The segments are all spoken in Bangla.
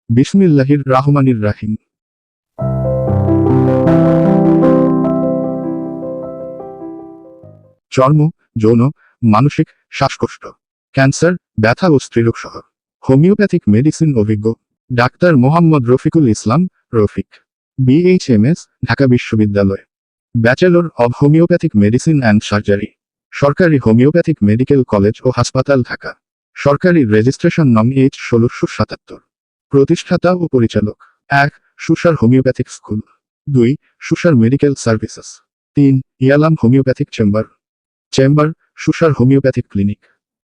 বিসমিল্লাহির রাহমানির রাহিম। চর্ম, যৌন, মানসিক, শ্বাসকষ্ট, ক্যান্সার, ব্যথা ও স্ত্রীরোগ সহ হোমিওপ্যাথিক মেডিসিন অভিজ্ঞ ডাক্তার মোহাম্মদ রফিকুল ইসলাম, রফিক, BHMS, ঢাকা বিশ্ববিদ্যালয়, bachelor of homeopathic medicine and surgery, সরকারি হোমিওপ্যাথিক মেডিকেল কলেজ ও হাসপাতাল ঢাকা, সরকারি রেজিস্ট্রেশন নং H 1677, প্রতিষ্ঠাতা ও পরিচালক 1. সুসার homeopathic school, 2. সুসার medical services, 3. ইয়ালাম homeopathic chamber, সুসার homeopathic clinic.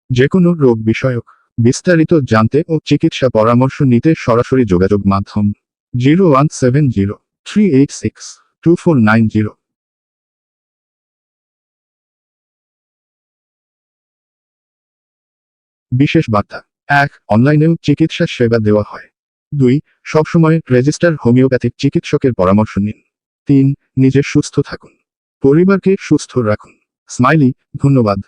যে কোনো রোগ বিষয়ক বিস্তারিত জানতে ও চিকিৎসা পরামর্শ নিতে সরাসরি যোগাযোগ মাধ্যম 0170-386-2490। বিশেষ বার্তা 1. অনলাইনেও চিকিৎসা সেবা দেওয়া হয়। 2. সবসময় রেজিস্টার হোমিওপ্যাথিক চিকিৎসকের পরামর্শ নিন। 3. নিজে সুস্থ থাকুন, পরিবারকে সুস্থ রাখুন। স্মাইলি, ধন্যবাদ।